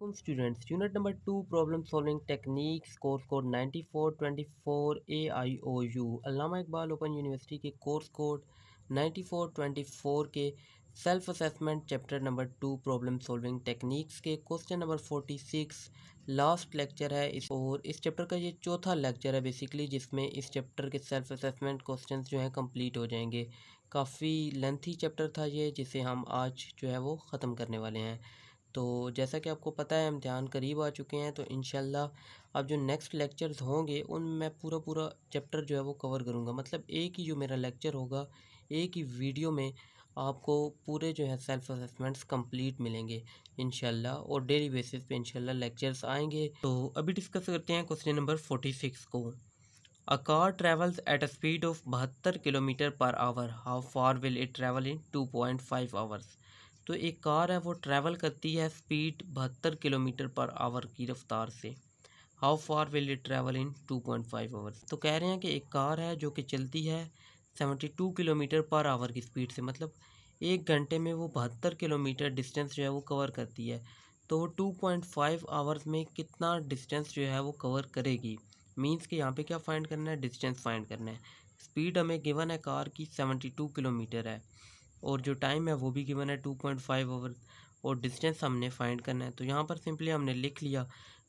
Welcome students, unit number 2 problem solving techniques, course code 9424 AIOU। अल्लामा Iqbal open university के course code 9424 के self assessment chapter number 2 problem solving techniques के question number 46 last lecture है और इस chapter का ये चौथा लेक्चर है बेसिकली, जिसमें इस चैप्टर के सेल्फ असेसमेंट क्वेश्चंस जो हैं कंप्लीट हो जाएंगे। काफ़ी लेंथी चैप्टर था ये, जिसे हम आज जो है वो ख़त्म करने वाले हैं। तो जैसा कि आपको पता है इम्तिहान करीब आ चुके हैं, तो इंशाल्लाह अब जो नेक्स्ट लेक्चर्स होंगे उनमें मैं पूरा चैप्टर जो है वो कवर करूँगा। मतलब एक ही जो मेरा लेक्चर होगा, एक ही वीडियो में आपको पूरे जो है सेल्फ असेसमेंट्स कंप्लीट मिलेंगे इंशाल्लाह, और डेली बेसिस पे इंशाल्लाह लेक्चर्स आएंगे। तो अभी डिस्कस करते हैं क्वेश्चन नंबर 46 को। A car travels eight a speed of 72 kilometre per our, how far will it travel in 2.5 hours. तो एक कार है वो ट्रैवल करती है स्पीड 72 किलोमीटर पर आवर की रफ्तार से। How far will it travel in 2.5 hours. तो कह रहे हैं कि एक कार है जो कि चलती है 72 किलोमीटर पर आवर की स्पीड से, मतलब एक घंटे में वो 72 किलोमीटर डिस्टेंस जो है वो कवर करती है। तो वो 2.5 आवर्स में कितना डिस्टेंस जो है वो कवर करेगी। मीन्स कि यहाँ पे क्या फाइंड करना है, डिस्टेंस फाइंड करना है। स्पीड हमें गिवन है कार की 72 किलोमीटर है, और जो टाइम है वो भी गिवन है 2.5 आवर, और डिस्टेंस हमने फाइंड करना है। तो यहाँ पर सिंपली हमने लिख लिया,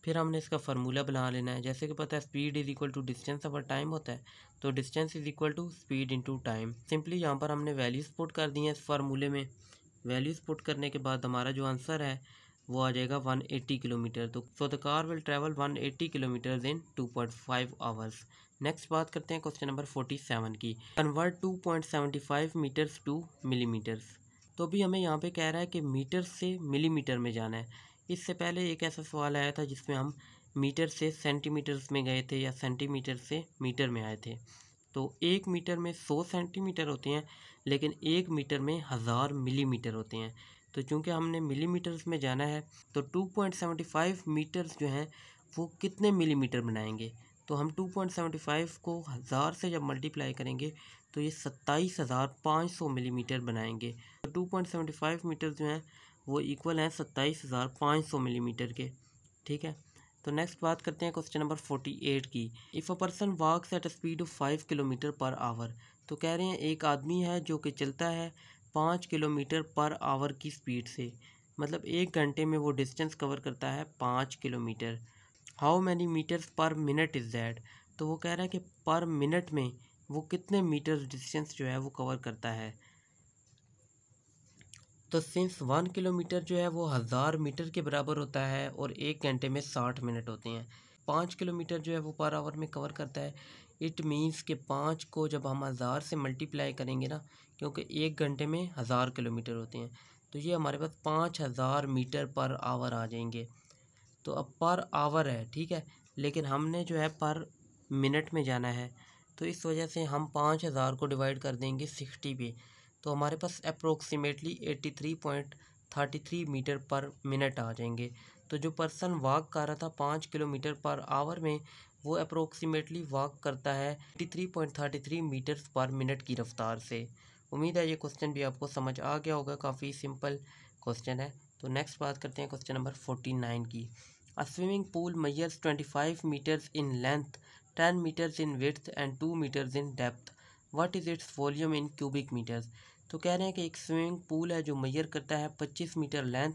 फिर हमने इसका फार्मूला बना लेना है। जैसे कि पता है speed is equal to distance over time होता है, तो distance is equal to speed into time. Simply यहाँ पर हमने वैल्यूज पुट कर दी हैं इस फार्मूले में। वैल्यूज पुट करने के बाद हमारा जो आंसर है वो आ जाएगा 180 किलोमीटर। तो so the car will travel 180 kilometre in 2.5 hours. Next बात करते हैं क्वेश्चन नंबर 47 की। Convert 2.75 metres to millimetres. तो भी हमें यहाँ पे कह रहा है कि मीटर से मिलीमीटर में जाना है। इससे पहले एक ऐसा सवाल आया था जिसमें हम मीटर से सेंटीमीटर्स में गए थे, या सेंटीमीटर से मीटर में आए थे। तो एक मीटर में 100 सेंटीमीटर होते हैं, लेकिन एक मीटर में 1000 मिलीमीटर होते हैं। तो चूंकि हमने मिलीमीटर्स में जाना है, तो 2.75 मीटर्स जो हैं वो कितने मिलीमीटर बनाएंगे। तो हम 2.75 को 1000 से जब मल्टीप्लाई करेंगे तो ये 27,500 मिलीमीटर बनाएंगे। तो 2.75 मीटर जो हैं वो इक्वल हैं 27,500 मिलीमीटर के। ठीक है, तो नेक्स्ट बात करते हैं क्वेश्चन नंबर 48 की। If a person walks at a speed of 5 kilometre per hour. तो कह रहे हैं एक आदमी है जो कि चलता है 5 किलोमीटर पर आवर की स्पीड से, मतलब एक घंटे में वो डिस्टेंस कवर करता है 5 kilometre. How many metres per minute is that. तो वो कह रहा है कि पर मिनट में वो कितने मीटर डिस्टेंस जो है वो कवर करता है। तो सिंस 1 किलोमीटर जो है वो 1000 मीटर के बराबर होता है, और एक घंटे में 60 मिनट होते हैं। 5 किलोमीटर जो है वो पर आवर में कवर करता है। इट मीन्स कि 5 को जब हम 1000 से मल्टीप्लाई करेंगे ना, क्योंकि एक घंटे में 1000 किलोमीटर होते हैं, तो ये हमारे पास 5000 मीटर पर आवर आ जाएंगे। तो अब पर आवर है, ठीक है, लेकिन हमने जो है पर मिनट में जाना है, तो इस वजह से हम 5000 को डिवाइड कर देंगे 60 पे। तो हमारे पास अप्रोक्सीमेटली 83.33 मीटर पर मिनट आ जाएंगे। तो जो पर्सन वॉक कर रहा था 5 किलोमीटर पर आवर में, वो अप्रोक्सीमेटली वॉक करता है 83.33 मीटर्स पर मिनट की रफ्तार से। उम्मीद है ये क्वेश्चन भी आपको समझ आ गया होगा, काफ़ी सिंपल क्वेश्चन है। तो नेक्स्ट बात करते हैं क्वेश्चन नंबर 49 की। अ swimming pool measures 25 meters in length, 10 meters in width and 2 meters in depth. What is its volume in cubic meters? तो कह रहे हैं कि एक स्विमिंग पूल है जो मेजर करता है 25 मीटर लेंथ,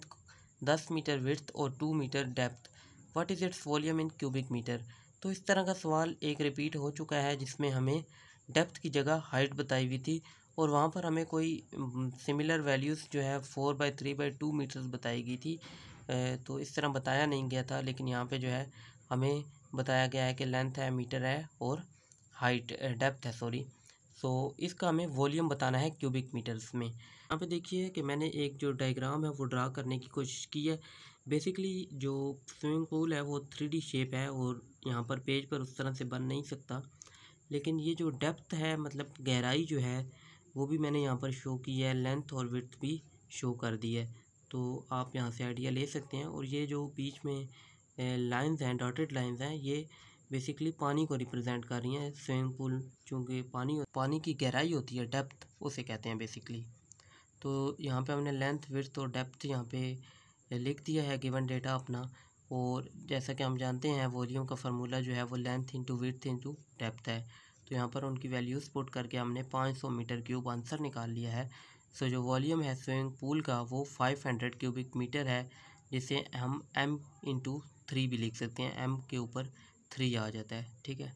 10 मीटर विड्थ और 2 metre depth. What is its volume in cubic metre. तो इस तरह का सवाल एक रिपीट हो चुका है, जिसमें हमें डेप्थ की जगह हाइट बताई हुई थी, और वहाँ पर हमें कोई सिमिलर वैल्यूज़ जो है 4/3/2 मीटर्स बताई गई थी। तो इस तरह बताया नहीं गया था, लेकिन यहाँ पे जो है हमें बताया गया है कि लेंथ है, मीटर है, और हाइट डेप्थ है, सॉरी। सो इसका हमें वॉल्यूम बताना है क्यूबिक मीटर्स में। यहाँ पे देखिए कि मैंने एक जो डायग्राम है वो ड्रा करने की कोशिश की है। बेसिकली जो स्विमिंग पूल है वो 3D शेप है, और यहाँ पर पेज पर उस तरह से बन नहीं सकता। लेकिन ये जो डेप्थ है, मतलब गहराई जो है, वो भी मैंने यहाँ पर शो की है, लेंथ और विड्थ भी शो कर दी है। तो आप यहाँ से आइडिया ले सकते हैं। और ये जो बीच में लाइंस हैं, डॉटेड लाइंस हैं, ये बेसिकली पानी को रिप्रेजेंट कर रही हैं। स्विमिंग पूल चूँकि पानी की गहराई होती है, डेप्थ उसे कहते हैं बेसिकली। तो यहाँ पे हमने लेंथ, विड्थ और डेप्थ यहाँ पे लिख दिया है गिवन डेटा अपना। और जैसा कि हम जानते हैं वॉल्यूम का फार्मूला जो है वो length into width into depth है। तो यहाँ पर उनकी वैल्यूज़ पुट करके हमने 500 मीटर क्यूब आंसर निकाल लिया है। सो जो वॉल्यूम है स्विमिंग पूल का वो 500 क्यूबिक मीटर है, जिसे हम m इंटू 3 भी लिख सकते हैं, m के ऊपर 3 आ जाता है। ठीक है,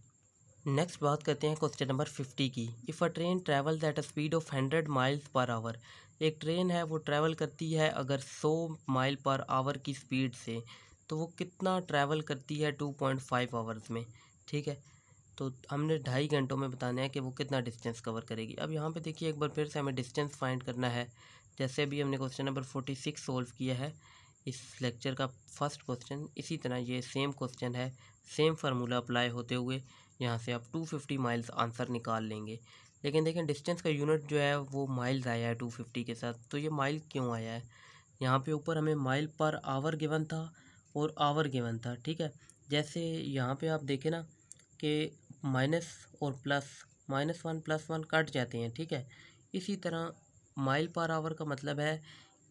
नेक्स्ट बात करते हैं क्वेश्चन नंबर 50 की। If a train travels eight a speed of 100 miles per hour, एक ट्रेन है वो ट्रैवल करती है अगर 100 माइल पर आवर की स्पीड से, तो वो कितना ट्रैवल करती है 2.5 आवर्स में। ठीक है, तो हमने 2.5 घंटों में बताना है कि वो कितना डिस्टेंस कवर करेगी। अब यहाँ पे देखिए एक बार फिर से हमें डिस्टेंस फाइंड करना है। जैसे अभी हमने क्वेश्चन नंबर 46 सोल्व किया है इस लेक्चर का फर्स्ट क्वेश्चन, इसी तरह ये सेम क्वेश्चन है, सेम फार्मूला अप्लाई होते हुए यहाँ से आप 250 माइल्स आंसर निकाल लेंगे। लेकिन देखें डिस्टेंस का यूनिट जो है वो माइल्स आया है 250 के साथ, तो ये माइल क्यों आया है? यहाँ पे ऊपर हमें माइल पर आवर गिवन था और आवर गिवन था। ठीक है, जैसे यहाँ पे आप देखें ना कि माइनस और प्लस, -1 +1 कट जाते हैं। ठीक है, इसी तरह माइल पर आवर का मतलब है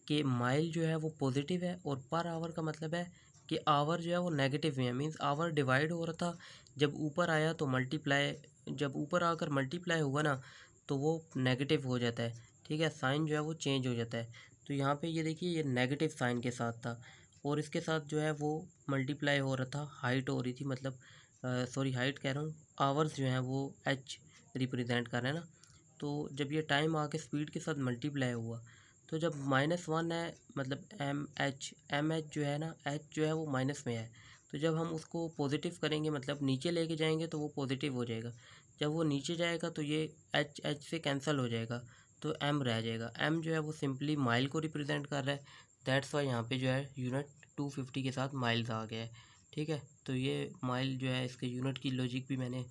कि माइल जो है वो पॉजिटिव है और पर आवर का मतलब है कि आवर जो है वो नेगेटिव में है। मीन्स आवर डिवाइड हो रहा था, जब ऊपर आया तो मल्टीप्लाई, जब ऊपर आकर मल्टीप्लाई हुआ ना तो वो नेगेटिव हो जाता है। ठीक है, साइन जो है वो चेंज हो जाता है। तो यहाँ पे ये देखिए ये नेगेटिव साइन के साथ था और इसके साथ जो है वो मल्टीप्लाई हो रहा था, हाइट हो रही थी, मतलब सॉरी हाइट कह रहा हूँ, आवर्स जो हैं वो एच रिप्रेजेंट कर रहे हैं ना। तो जब ये टाइम आके स्पीड के साथ मल्टीप्लाई हुआ तो जब -1 है, मतलब एम एच जो है ना, एच जो है वो माइनस में है, तो जब हम उसको पॉजिटिव करेंगे मतलब नीचे लेके जाएंगे तो वो पॉजिटिव हो जाएगा। जब वो नीचे जाएगा तो ये एच एच से कैंसिल हो जाएगा, तो एम रह जाएगा। एम जो है वो सिंपली माइल को रिप्रेजेंट कर रहा है, दैट्स वाई यहाँ पे जो है यूनिट 250 के साथ माइल्स आ गया है। ठीक है, तो ये माइल जो है इसके यूनिट की लॉजिक भी मैंने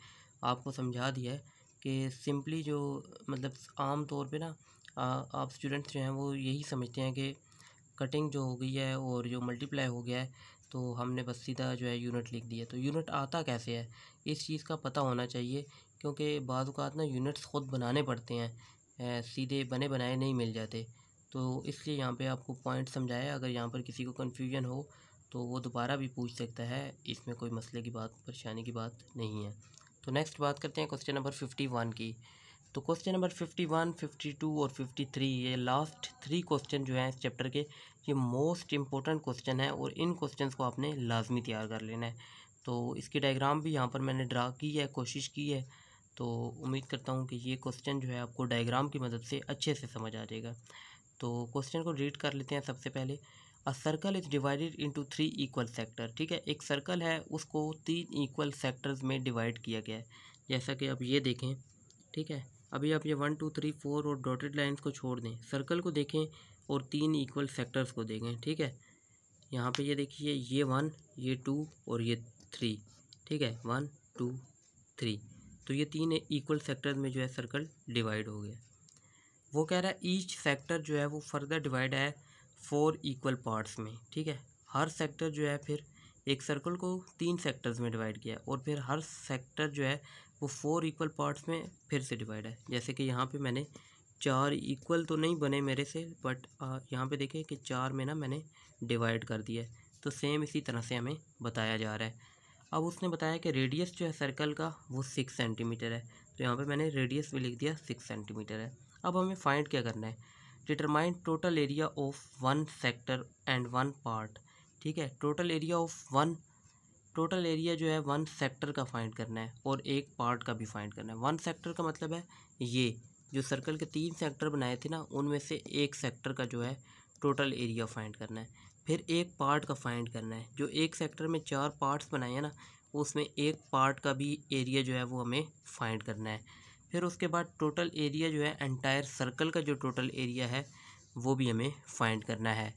आपको समझा दिया है कि सिंपली जो मतलब आम तौर पे ना आप स्टूडेंट्स जो हैं वो यही समझते हैं कि कटिंग जो हो गई है और जो मल्टीप्लाई हो गया है तो हमने बस सीधा जो है यूनिट लिख दिया। तो यूनिट आता कैसे है इस चीज़ का पता होना चाहिए, क्योंकि बाज़ औक़ात ना यूनिट्स ख़ुद बनाने पड़ते हैं, सीधे बने बनाए नहीं मिल जाते। तो इसलिए यहाँ पे आपको पॉइंट समझाया, अगर यहाँ पर किसी को कन्फ्यूजन हो तो वो दोबारा भी पूछ सकता है, इसमें कोई मसले की बात, परेशानी की बात नहीं है। तो नेक्स्ट बात करते हैं क्वेश्चन नंबर 51 की। तो क्वेश्चन नंबर 51, 52 और 53 ये लास्ट 3 क्वेश्चन जो हैं इस चैप्टर के, ये मोस्ट इम्पोर्टेंट क्वेश्चन है और इन क्वेश्चंस को आपने लाजमी तैयार कर लेना है। तो इसकी डायग्राम भी यहाँ पर मैंने ड्रा की है, कोशिश की है, तो उम्मीद करता हूँ कि ये क्वेश्चन जो है आपको डायग्राम की मदद से अच्छे से समझ आ जाएगा। तो क्वेश्चन को रीड कर लेते हैं। सबसे पहले, a circle is divided into 3 equal sector. ठीक है, एक सर्कल है उसको 3 इक्वल सेक्टर्स में डिवाइड किया गया है, जैसा कि आप ये देखें। ठीक है, अभी आप ये 1 2 3 4 और डॉटेड लाइन्स को छोड़ दें, सर्कल को देखें और 3 इक्वल सेक्टर्स को देखें। ठीक है, यहाँ पे ये देखिए ये 1, ये 2 और ये 3। ठीक है, 1 2 3, तो ये 3 इक्वल सेक्टर में जो है सर्कल डिवाइड हो गया। वो कह रहा है ईच सेक्टर जो है वो फर्दर डिवाइड है 4 इक्वल पार्ट्स में। ठीक है, हर सेक्टर जो है फिर एक सर्कल को 3 सेक्टर्स में डिवाइड किया और फिर हर सेक्टर जो है वो 4 इक्वल पार्ट्स में फिर से डिवाइड है। जैसे कि यहाँ पे मैंने 4 इक्वल तो नहीं बने मेरे से, बट यहाँ पे देखें कि 4 में ना मैंने डिवाइड कर दिया है। तो सेम इसी तरह से हमें बताया जा रहा है। अब उसने बताया कि रेडियस जो है सर्कल का वो 6 सेंटीमीटर है, तो यहाँ पे मैंने रेडियस भी लिख दिया 6 सेंटीमीटर है। अब हमें फाइंड क्या करना है, determine total area of 1 sector and 1 part. ठीक है, total area of total area जो है 1 सेक्टर का फाइंड करना है और एक पार्ट का भी फाइंड करना है। 1 सेक्टर का मतलब है ये जो सर्कल के 3 सेक्टर बनाए थे ना, उनमें से एक सेक्टर का जो है टोटल एरिया फाइंड करना है। फिर एक पार्ट का फाइंड करना है, जो एक सेक्टर में 4 पार्ट्स बनाए हैं ना, उसमें एक पार्ट का भी एरिया जो है वो हमें फाइंड करना है। फिर उसके बाद टोटल एरिया जो है एंटायर सर्कल का जो टोटल एरिया है वो भी हमें फाइंड करना है।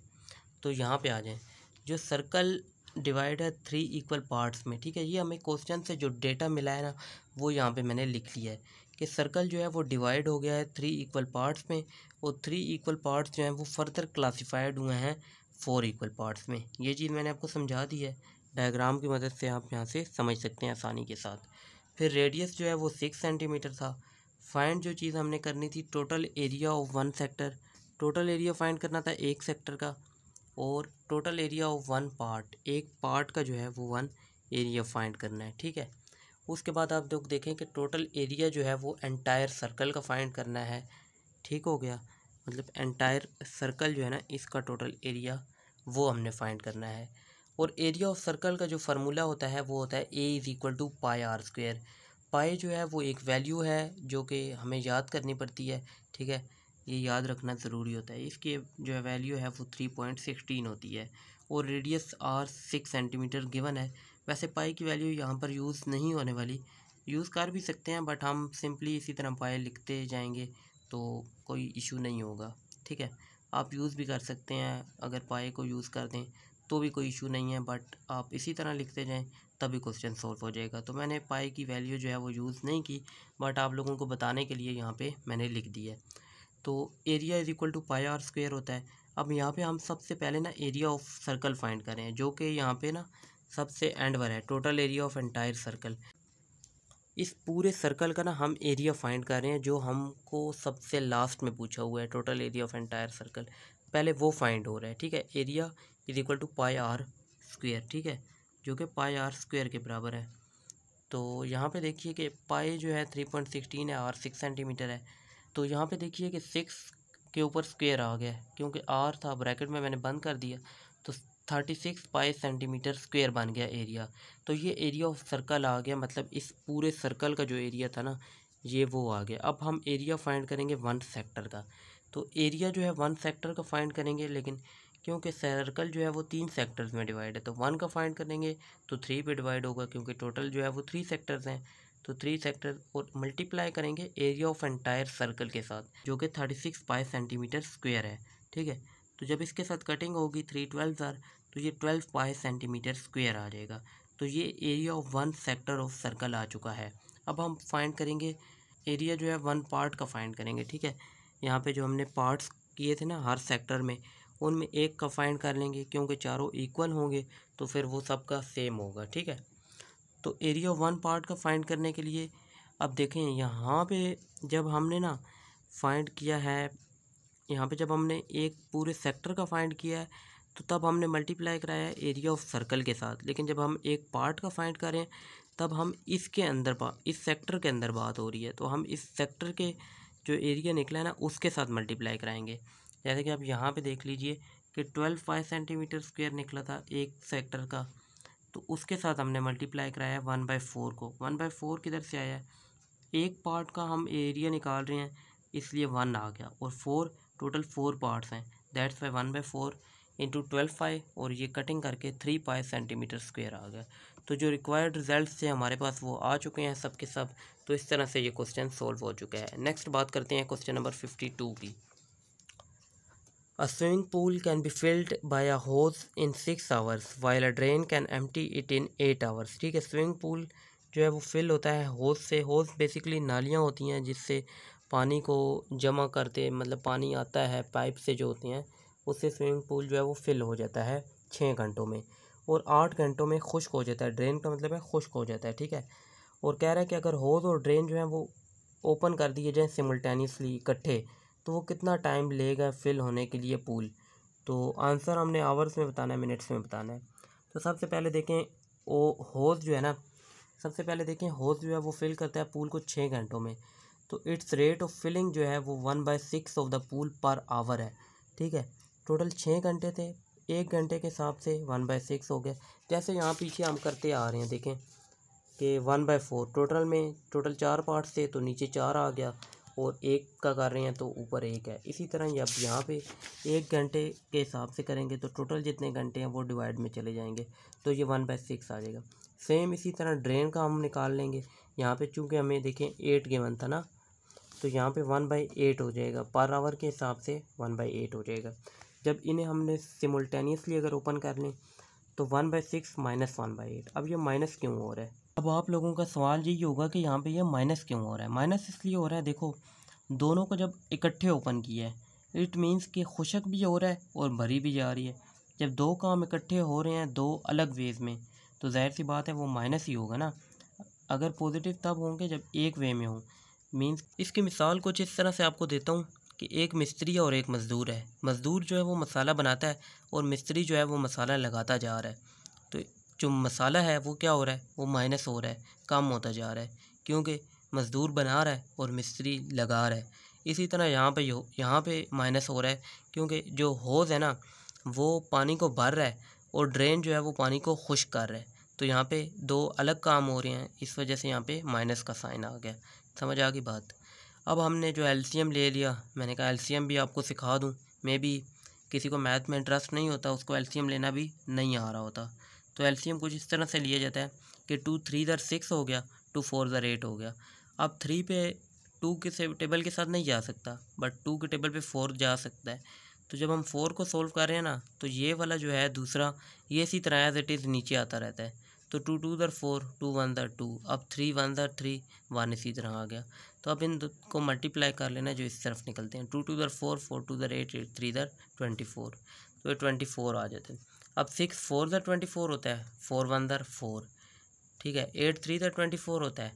तो यहाँ पे आ जाएं, जो सर्कल डिवाइड है 3 इक्वल पार्ट्स में। ठीक है, ये हमें क्वेश्चन से जो डेटा मिला है ना वो यहाँ पे मैंने लिख लिया है कि सर्कल जो है वो डिवाइड हो गया है 3 इक्वल पार्ट्स में और 3 इक्वल पार्ट्स जो हैं वो फर्दर क्लासिफाइड हुए हैं 4 इक्वल पार्ट्स में। ये चीज़ मैंने आपको समझा दी है, डायग्राम की मदद से आप यहाँ से समझ सकते हैं आसानी के साथ। फिर रेडियस जो है वो 6 सेंटीमीटर था। फाइंड जो चीज़ हमने करनी थी total area of 1 sector, total area find करना था एक सेक्टर का, और total area of one part, एक पार्ट का जो है वो वन एरिया फाइंड करना है, ठीक है। उसके बाद आप लोग देखें कि टोटल एरिया जो है वो एंटायर सर्कल का फाइंड करना है, ठीक हो गया। मतलब एंटायर सर्कल जो है ना, इसका टोटल एरिया वो हमने फाइंड करना है। और एरिया ऑफ सर्कल का जो फार्मूला होता है वो होता है A=πr²। पाई जो है वो एक वैल्यू है जो कि हमें याद करनी पड़ती है, ठीक है, ये याद रखना ज़रूरी होता है। इसकी जो है वैल्यू है वो 3.16 होती है और रेडियस r 6 सेंटीमीटर गिवन है। वैसे पाई की वैल्यू यहाँ पर यूज़ नहीं होने वाली, यूज़ कर भी सकते हैं बट हम सिंपली इसी तरह पाई लिखते जाएंगे तो कोई इशू नहीं होगा, ठीक है। आप यूज़ भी कर सकते हैं, अगर पाई को यूज़ कर दें तो भी कोई इशू नहीं है, बट आप इसी तरह लिखते जाएं तभी क्वेश्चन सॉल्व हो जाएगा। तो मैंने पाई की वैल्यू जो है वो यूज़ नहीं की, बट आप लोगों को बताने के लिए यहाँ पे मैंने लिख दी है। तो एरिया =πr² होता है। अब यहाँ पे हम सबसे पहले ना एरिया ऑफ सर्कल फाइंड करें, जो कि यहाँ पे ना सबसे एंड पर है, total area of entire circle. इस पूरे सर्कल का ना हम एरिया फाइंड कर रहे हैं जो हमको सबसे लास्ट में पूछा हुआ है, total area of entire circle, पहले वो फाइंड हो रहा है, ठीक है। एरिया =πr², ठीक है, जो कि πr² के बराबर है। तो यहाँ पे देखिए कि पाई जो है 3.16 है, r 6 सेंटीमीटर है। तो यहाँ पे देखिए कि 6 के ऊपर स्क्वेयर आ गया है, क्योंकि r था ब्रैकेट में मैंने बंद कर दिया, तो 36 पाई सेंटीमीटर स्क्वेयर बन गया एरिया। तो ये एरिया ऑफ सर्कल आ गया, मतलब इस पूरे सर्कल का जो एरिया था ना ये वो आ गया। अब हम एरिया फाइंड करेंगे वन सेक्टर का। तो एरिया जो है वन सेक्टर का फाइंड करेंगे, लेकिन क्योंकि सर्कल जो है वो 3 सेक्टर्स में डिवाइड है, तो 1 का फाइंड करेंगे तो 3 पे डिवाइड होगा, क्योंकि टोटल जो है वो 3 सेक्टर्स हैं। तो 3 सेक्टर और मल्टीप्लाई करेंगे एरिया ऑफ एंटायर सर्कल के साथ, जो कि 36 पाई सेंटीमीटर स्क्वेयर है, ठीक है। तो जब इसके साथ कटिंग होगी 3 12 आर, तो ये 12 पाई सेंटीमीटर स्क्वेयर आ जाएगा। तो ये area of one sector of circle आ चुका है। अब हम फाइंड करेंगे एरिया जो है वन पार्ट का फाइंड करेंगे, ठीक है। यहाँ पे जो हमने पार्ट्स किए थे ना हर सेक्टर में, उनमें एक का फाइंड कर लेंगे, क्योंकि चारों इक्वल होंगे तो फिर वो सबका सेम होगा, ठीक है। तो एरिया ऑफ वन पार्ट का फाइंड करने के लिए अब देखें यहाँ पे जब हमने ना फाइंड किया है, यहाँ पे जब हमने एक पूरे सेक्टर का फाइंड किया है तो तब हमने मल्टीप्लाई कराया है एरिया ऑफ सर्कल के साथ। लेकिन जब हम एक पार्ट का फाइंड करें तब हम इसके अंदर इस सेक्टर के अंदर बात हो रही है, तो हम इस सेक्टर के जो एरिया निकला है ना उसके साथ मल्टीप्लाई कराएंगे। जैसे कि आप यहाँ पे देख लीजिए कि 12 पाई सेंटीमीटर स्क्वेयर निकला था एक सेक्टर का, तो उसके साथ हमने मल्टीप्लाई कराया 1/4 को। 1/4 किधर से आया है, एक पार्ट का हम एरिया निकाल रहे हैं इसलिए 1 आ गया, और 4 टोटल 4 पार्ट्स हैं, दैट्स वाई 1/4 इंटू 12 पाई, और ये कटिंग करके 3 पाई सेंटीमीटर स्क्वेयर आ गया। तो जो रिक्वायर्ड रिजल्ट थे हमारे पास वो आ चुके हैं सब के सब। तो इस तरह से ये क्वेश्चन सॉल्व हो चुका है। नेक्स्ट बात करते हैं क्वेश्चन नंबर 52 की। A swimming pool can be filled by a hose in 6 hours while a drain can empty it in 8 hours। ठीक है, स्विमिंग पूल जो है वो फिल होता है होज से। होज बेसिकली नालियाँ होती हैं जिससे पानी को जमा करते, मतलब पानी आता है पाइप से जो होते हैं, उससे स्विमिंग पूल जो है वो फिल हो जाता है 6 घंटों में, और 8 घंटों में खुश्क हो जाता है। ड्रेन का मतलब है खुश्क हो जाता है, ठीक है। और कह रहा है कि अगर होज और ड्रेन जो है वो ओपन कर दिए जाएँ सिमल्टेनियसली इकट्ठे, तो वो कितना टाइम लेगा फिल होने के लिए पूल। तो आंसर हमने आवर्स में बताना है, मिनट्स में बताना है। तो सबसे पहले देखें वो होज जो है ना, सबसे पहले देखें होज जो है वो फिल करता है पूल को 6 घंटों में। तो इट्स रेट ऑफ फिलिंग जो है वो 1/6 of the pool per hour है, ठीक है। टोटल 6 घंटे थे, 1 घंटे के हिसाब से 1/6 हो गया। जैसे यहाँ पीछे हम करते आ रहे हैं, देखें कि 1/4 टोटल में, टोटल 4 पार्ट्स थे तो नीचे 4 आ गया, और एक का कर रहे हैं तो ऊपर 1 है। इसी तरह अब यहाँ पे 1 घंटे के हिसाब से करेंगे तो टोटल जितने घंटे हैं वो डिवाइड में चले जाएंगे, तो ये 1/6 आ जाएगा। सेम इसी तरह ड्रेन का हम निकाल लेंगे। यहाँ पे चूँकि हमें देखें 8 गिवन था ना, तो यहाँ पे 1/8 हो जाएगा, पर आवर के हिसाब से 1/8 हो जाएगा। जब इन्हें हमने सिमुल्टेनियसली अगर ओपन कर लें तो 1/6 माइनस 1/8। अब ये माइनस क्यों हो रहा है? अब आप लोगों का सवाल यही होगा कि यहाँ पे ये माइनस क्यों हो रहा है। माइनस इसलिए हो रहा है, देखो दोनों को जब इकट्ठे ओपन किया है इट मीन्स कि खुशक भी हो रहा है और भरी भी जा रही है। जब दो काम इकट्ठे हो रहे हैं दो अलग वेज में, तो जाहिर सी बात है वो माइनस ही होगा ना। अगर पॉजिटिव तब होंगे जब एक वे में हो। मीन्स इसकी मिसाल कुछ इस तरह से आपको देता हूँ कि एक मिस्त्री और एक मज़दूर है। मज़दूर जो है वो मसाला बनाता है और मिस्त्री जो है वो मसाला लगाता जा रहा है। तो जो मसाला है वो क्या हो रहा है, वो माइनस हो रहा है, कम होता जा रहा है, क्योंकि मज़दूर बना रहा है और मिस्त्री लगा रहा है। इसी तरह यहाँ पे माइनस हो रहा है, क्योंकि जो होज़ है ना वो पानी को भर रहा है और ड्रेन जो है वो पानी को खुश्क कर रहा है। तो यहाँ पे दो अलग काम हो रहे हैं, इस वजह से यहाँ पे माइनस का साइन आ गया। समझ आ गई बात। अब हमने जो एलसीएम ले लिया, मैंने कहा एलसीएम भी आपको सिखा दूँ, मे बी किसी को मैथ में इंटरेस्ट नहीं होता, उसको एलसीएम लेना भी नहीं आ रहा होता। तो एलसीएम कुछ इस तरह से लिया जाता है कि 2 3 ज़र 6 हो गया, 2 4 ज़र 8 हो गया। अब 3 पे 2 के टेबल के साथ नहीं जा सकता, बट 2 के टेबल पे 4 जा सकता है। तो जब हम 4 को सोल्व कर रहे हैं ना, तो ये वाला जो है दूसरा, ये इसी तरह एज इट इज़ नीचे आता रहता है। तो 2 2 ज़र 4, 2 1 ज़र 2, अब 3 1 ज़र 3, 1 इसी तरह आ गया। तो अब इन को मल्टीप्लाई कर लेना जो इस तरफ निकलते हैं। 2 2 ज़र 4, 4 2 ज़र 8, 8 3 ज़र 24, तो ये 24 आ जाते हैं। अब 6 4 ज़र 24 होता है, 4 1 ज़र 4, ठीक है। 8 3 ज़र 24 होता है,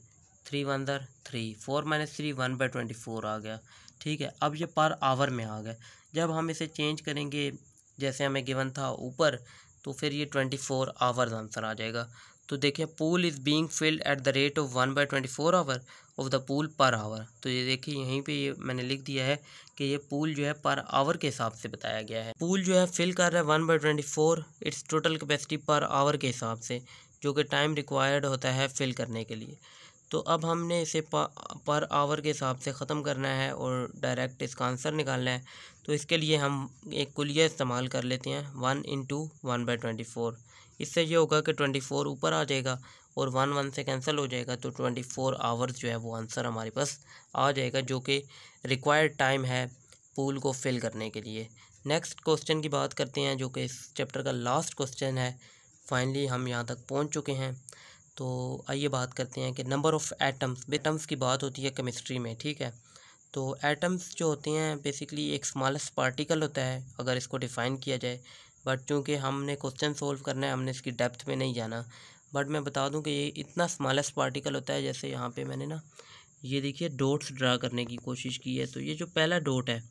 3 1 ज़र 3, 4 - 3 1/24 आ गया, ठीक है। अब ये पर आवर में आ गया। जब हम इसे चेंज करेंगे जैसे हमें गिवन था ऊपर, तो फिर ये 24 आवर्स आंसर आ जाएगा। तो देखिए, pool is being field at the rate of 1/24 hour of the pool पर आवर। तो ये देखिए यहीं पे ये मैंने लिख दिया है कि ये पूल जो है पर आवर के हिसाब से बताया गया है। पूल जो है फिल कर रहा है 1/24 it's total capacity per hour के हिसाब से, जो कि टाइम रिक्वायर्ड होता है फिल करने के लिए। तो अब हमने इसे पर आवर के हिसाब से ख़त्म करना है और डायरेक्ट इसका आंसर निकालना है। तो इसके लिए हम एक कुलिया इस्तेमाल कर लेते हैं, 1 × 1/24। इससे ये होगा कि 24 ऊपर आ जाएगा और 1 1 से कैंसिल हो जाएगा, तो 24 आवर्स जो है वो आंसर हमारे पास आ जाएगा, जो कि रिक्वायर्ड टाइम है पूल को फिल करने के लिए। नेक्स्ट क्वेश्चन की बात करते हैं, जो कि इस चैप्टर का लास्ट क्वेश्चन है। फाइनली हम यहाँ तक पहुँच चुके हैं। तो आइए बात करते हैं कि नंबर ऑफ़ एटम्स की बात होती है केमिस्ट्री में, ठीक है। तो एटम्स जो होते हैं बेसिकली एक स्मॉलेस्ट पार्टिकल होता है, अगर इसको डिफ़ाइन किया जाए। बट चूँकि हमने क्वेश्चन सोल्व करना है, हमने इसकी डेप्थ में नहीं जाना। बट मैं बता दूं कि ये इतना स्मॉलेस्ट पार्टिकल होता है, जैसे यहाँ पे मैंने ना ये देखिए डॉट्स ड्रा करने की कोशिश की है। तो ये जो पहला डॉट है,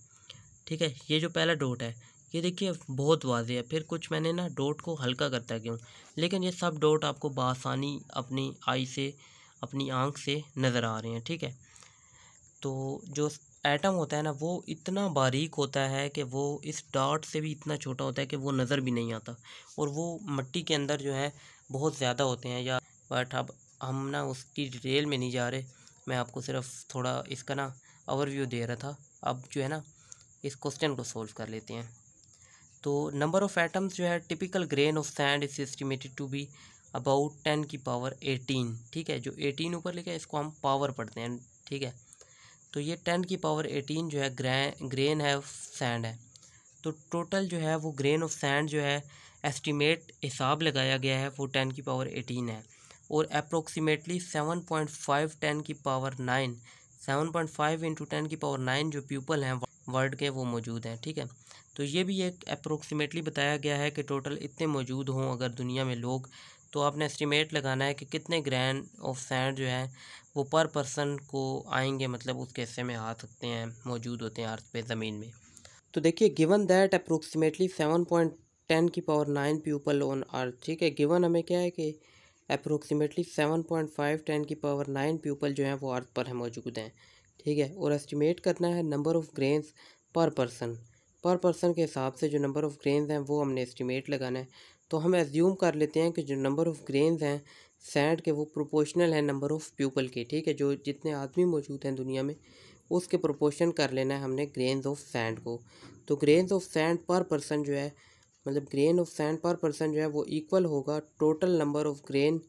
ठीक है, ये जो पहला डॉट है ये देखिए बहुत वाज़ेह है। फिर कुछ मैंने ना डॉट को हल्का करता क्यों, लेकिन ये सब डॉट आपको बआसानी अपनी आई से, अपनी आँख से नज़र आ रहे हैं, ठीक है। तो जो एटम होता है ना वो इतना बारीक होता है कि वो इस डॉट से भी इतना छोटा होता है कि वो नज़र भी नहीं आता, और वो मिट्टी के अंदर जो है बहुत ज़्यादा होते हैं या। बट अब हम ना उसकी डिटेल में नहीं जा रहे, मैं आपको सिर्फ थोड़ा इसका ना ओवरव्यू दे रहा था। अब जो है ना इस क्वेश्चन को सोल्व कर लेते हैं। तो नंबर ऑफ़ एटम्स जो है typical grain of sand is estimated to be about 10⁻18, ठीक है। जो 18 ऊपर लिखा है इसको हम पावर पढ़ते हैं, ठीक है। तो ये 10⁻18 जो है ग्रेन है सैंड है। तो टोटल जो है वो ग्रेन ऑफ सैंड जो है एस्टिमेट हिसाब लगाया गया है वो 10⁻18 है, और अप्रोक्सीमेटली 7.5 10⁻9 7.5 × 10⁻9 जो पीपल हैं वर्ल्ड के वो मौजूद हैं, ठीक है। तो ये भी एक अप्रोक्सीमेटली बताया गया है कि टोटल इतने मौजूद हों अगर दुनिया में लोग, तो आपने एस्टिमेट लगाना है कि कितने ग्रेन ऑफ सैंड जो है वो पर पर्सन को आएंगे, मतलब उसके हिस्से में आ सकते हैं, मौजूद होते हैं अर्थ पे, ज़मीन में। तो देखिए given that approximately 7.10⁻9 people on earth, ठीक है। गिवन हमें क्या है कि अप्रोक्सीमेटली 7.5 10⁻9 पीपल जो हैं वो अर्थ पर है मौजूद हैं, ठीक है। और एस्टिमेट करना है नंबर ऑफ़ ग्रेन्स पर पर्सन के हिसाब से जो नंबर ऑफ़ ग्रेन्स हैं वो हमने एस्टिमेट लगाना है। तो हम एज्यूम कर लेते हैं कि जो नंबर ऑफ़ ग्रेन्स हैं सैंड के वो प्रोपोर्शनल है नंबर ऑफ़ पीपल के, ठीक है। जो जितने आदमी मौजूद हैं दुनिया में उसके प्रोपोर्शन कर लेना है हमने ग्रेन्स ऑफ सैंड को। तो grains of sand per person जो है, मतलब grain of sand per person जो है वो इक्वल होगा total number of grain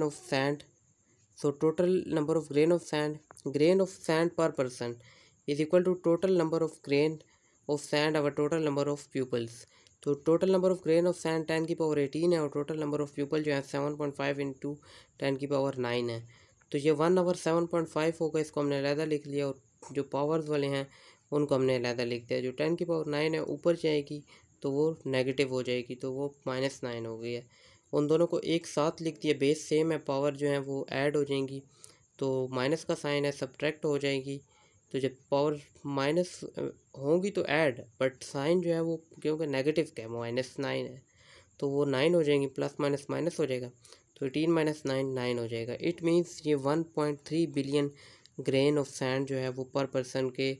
of sand. So total number of grain of sand per person is equal to total number of grain of sand over total number of peoples. तो total number of grain of sand 10⁻18 है और total number of people जो है 7.5 × 10⁻9 है। तो ये 1/7.5 होगा, इसको हमने अलहदा लिख लिया, और जो पावर्स वाले हैं उनको हमने अलहदा लिख दिया। जो 10⁻9 है ऊपर जाएगी तो वो नेगेटिव हो जाएगी, तो वो -9 हो गई है। उन दोनों को एक साथ लिख दिया, बेस सेम है, पावर जो है वो ऐड हो जाएंगी, तो माइनस का साइन है सब्ट्रैक्ट हो जाएगी, तो जब पावर माइनस होंगी तो ऐड, बट साइन जो है वो क्योंकि नेगेटिव का है, -9 है, तो वो 9 हो जाएंगी, प्लस माइनस माइनस हो जाएगा, तो 18 - 9 9 हो जाएगा। इट मीन्स ये 1.3 बिलियन ग्रेन ऑफ सैंड जो है वो पर पर्सन के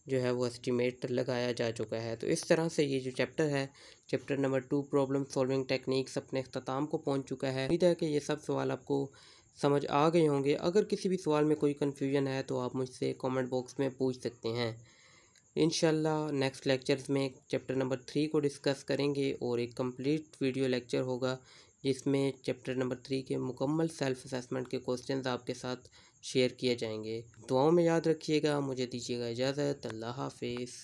जो है वो एस्टिमेट लगाया जा चुका है। तो इस तरह से ये जो चैप्टर है, chapter number 2 problem solving techniques, अपने अख्ताम को पहुंच चुका है। उम्मीद है कि ये सब सवाल आपको समझ आ गए होंगे। अगर किसी भी सवाल में कोई कन्फ्यूजन है तो आप मुझसे कमेंट बॉक्स में पूछ सकते हैं। इंशाल्लाह नेक्स्ट लेक्चर्स में चैप्टर नंबर 3 को डिस्कस करेंगे और एक कंप्लीट वीडियो लेक्चर होगा जिसमें चैप्टर नंबर 3 के मुकम्मल सेल्फ असेसमेंट के क्वेश्चंस आपके साथ शेयर किए जाएंगे। दुआओं में याद रखिएगा। मुझे दीजिएगा इजाज़त। अल्लाह हाफिज़।